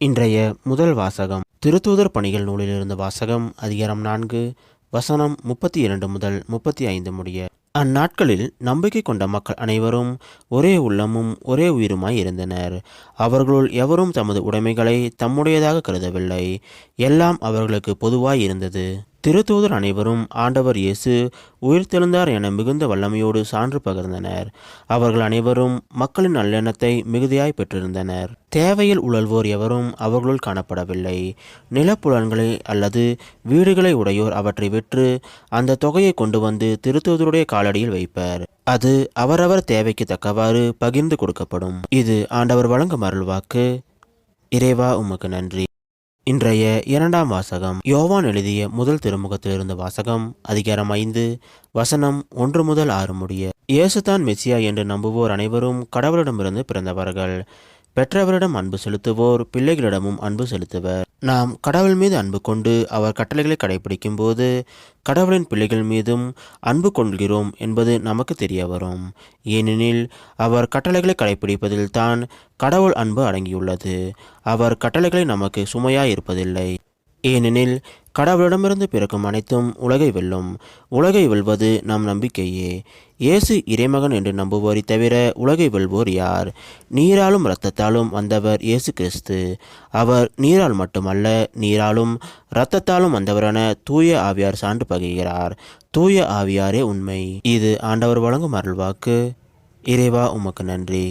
இன்றைய முதல் வாசகம் திருத்தூதர் பணிகள் நூலிலிருந்து வாசகம். அதிகாரம் 4 வசனம் 32 முதல் 35 முடிய. அந்நாட்களில் நம்பிக்கை கொண்ட மக்கள் அனைவரும் ஒரே உள்ளமும் ஒரே உயிருமாய் இருந்தனர். அவர்களுள் எவரும் தமது உடைமைகளை தம்முடையதாக கருதவில்லை. எல்லாம் அவர்களுக்கு பொதுவாய் இருந்தது. திருத்தூதர் அனைவரும் ஆண்டவர் இயேசு உயிர்த்தெழுந்தார் என மிகுந்த வல்லமையோடு சான்று பகிர்ந்தனர். அவர்கள் அனைவரும் மக்களின் நல்லெண்ணத்தை மிகுதியாய் பெற்றிருந்தனர். தேவையில் உழல்வோர் எவரும் அவர்களுள் காணப்படவில்லை. நிலப்புலன்களை அல்லது வீடுகளை உடையோர் அவற்றை விற்று அந்த தொகையை கொண்டு வந்து திருத்தூதருடைய காலடியில் வைப்பர். அது அவரவர் தேவைக்கு தக்கவாறு பகிர்ந்து கொடுக்கப்படும். இது ஆண்டவர் வழங்கும் அருள்வாக்கு. இறைவா உமக்கு நன்றி. இன்றைய இரண்டாம் வாசகம் யோவான் எழுதிய முதல் திருமுகத்திலிருந்து வாசகம். அதிகாரம் 5 வசனம் 1 முதல் 6 முடிய. இயேசுதான் மெசியா என்று நம்புவோர் அனைவரும் கடவுளிடமிருந்து பிறந்தவர்கள். பெற்றவரிடம் அன்பு செலுத்துவோர் பிள்ளைகளிடமும் அன்பு செலுத்துவர். நாம் கடவுள் மீது அன்பு கொண்டு அவர் கட்டளைகளை கடைபிடிக்கும் போது கடவுளின் பிள்ளைகள் மீதும் அன்பு கொள்கிறோம் என்பது நமக்கு தெரிய வரும். ஏனெனில் அவர் கட்டளைகளை கடைபிடிப்பதில் தான் கடவுள் அன்பு அடங்கியுள்ளது. அவர் கட்டளைகளை நமக்கு சுமையாய் இருப்பதில்லை. ஏனெனில் கடவுளிடமிருந்து பிறக்கும் அனைத்தும் உலகை வெல்லும். உலகை வெல்வது நம் நம்பிக்கையே. இயேசு இறைமகன் என்று நம்புவோரை தவிர உலகை வெல்வோர் யார்? நீராலும் இரத்தத்தாலும் வந்தவர் இயேசு கிறிஸ்து. அவர் நீரால் மட்டுமல்ல, நீராலும் இரத்தத்தாலும் வந்தவரென தூய ஆவியார் சான்று பகிர்கிறார். தூய ஆவியாரே உண்மை. இது ஆண்டவர் வழங்கும் அருள்வாக்கு. இறைவா உமக்கு நன்றி.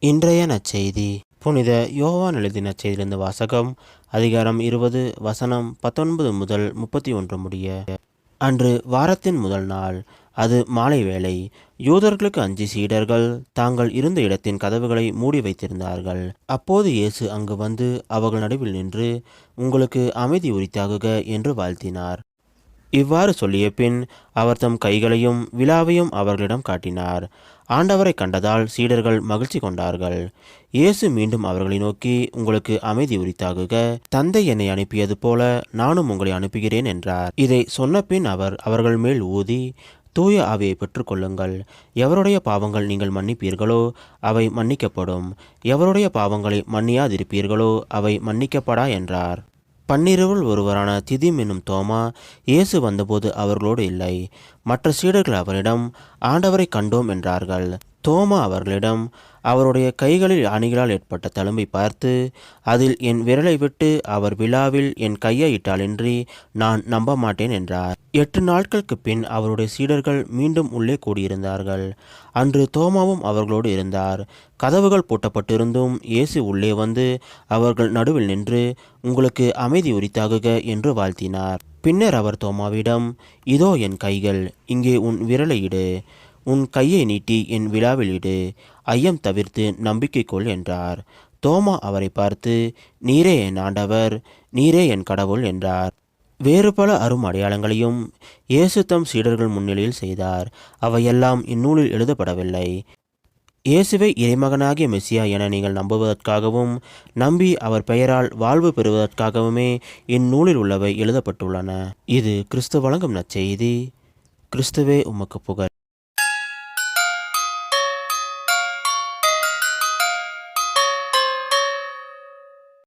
இன்றைய நற்செய்தி புனித யோவான் எழுதின நற்செய்தியிலிருந்து வாசகம். அதிகாரம் 20 வசனம் 19 முதல் 31 முடிய. அன்று வாரத்தின் முதல் நாள். அது மாலை வேளை. யூதர்களுக்கு அஞ்சி சீடர்கள் தாங்கள் இருந்த இடத்தின் கதவுகளை மூடி வைத்திருந்தார்கள். அப்போது இயேசு அங்கு வந்து அவர்கள் நடுவில் நின்று, உங்களுக்கு அமைதி உரித்தாகுக என்று வாழ்த்தினார். இவ்வாறு சொல்லிய பின் அவர் தம் கைகளையும் விலாவையும் அவர்களிடம் காட்டினார். ஆண்டவரை கண்டதால் சீடர்கள் மகிழ்ச்சி கொண்டார்கள். இயேசு மீண்டும் அவர்களை நோக்கி, உங்களுக்கு அமைதி உரித்தாகுக. தந்தை என்னை அனுப்பியது போல நானும் உங்களை அனுப்புகிறேன் என்றார். இதை சொன்ன பின் அவர் அவர்கள் மேல் ஊதி, தூய ஆவியை பெற்றுக்கொள்ளுங்கள். எவருடைய பாவங்கள் நீங்கள் மன்னிப்பீர்களோ அவை மன்னிக்கப்படும். எவருடைய பாவங்களை மன்னியாதிருப்பீர்களோ அவை மன்னிக்கப்படா என்றார். 12 ஒருவரான திதிம் என்னும் தோமா இயேசு வந்தபோது அவர்களோடு இல்லை. மற்ற சீடர்கள் அவரிடம், ஆண்டவரை கண்டோம் என்றார்கள். தோமா அவர்களிடம், அவருடைய கைகளில் ஆணிகளால் ஏற்பட்ட தழும்பை பார்த்து, அதில் என் விரலை விட்டு அவர் விழாவில் என் கையை இட்டாலின்றி நான் நம்ப மாட்டேன் என்றார். 8 நாட்களுக்கு பின் அவருடைய சீடர்கள் மீண்டும் உள்ளே கூடியிருந்தார்கள். அன்று தோமாவும் அவர்களோடு இருந்தார். கதவுகள் பூட்டப்பட்டிருந்தும் இயேசு உள்ளே வந்து அவர்கள் நடுவில் நின்று, உங்களுக்கு அமைதி உரித்தாகுக என்று வாழ்த்தினார். பின்னர் அவர் தோமாவிடம், இதோ என் கைகள், இங்கே உன் விரலை இடு. உன் கையை நீட்டி என் விழாவில் இடு. ஐயம் தவிர்த்து நம்பிக்கை கொள் என்றார். தோமா அவரை பார்த்து, நீரே என் ஆண்டவர், நீரே என் கடவுள் என்றார். வேறு பல அரும் அடையாளங்களையும் இயேசு தம் சீடர்கள் முன்னிலையில் செய்தார். அவையெல்லாம் இந்நூலில் எழுதப்படவில்லை. இயேசுவை இறைமகனாகிய மெசியா என நீங்கள் நம்புவதற்காகவும் நம்பி அவர் பெயரால் வாழ்வு பெறுவதற்காகவுமே இந்நூலில் உள்ளவை எழுதப்பட்டுள்ளன. இது கிறிஸ்து வழங்கும் நற்செய்தி. கிறிஸ்துவே உமக்கு புகழ்.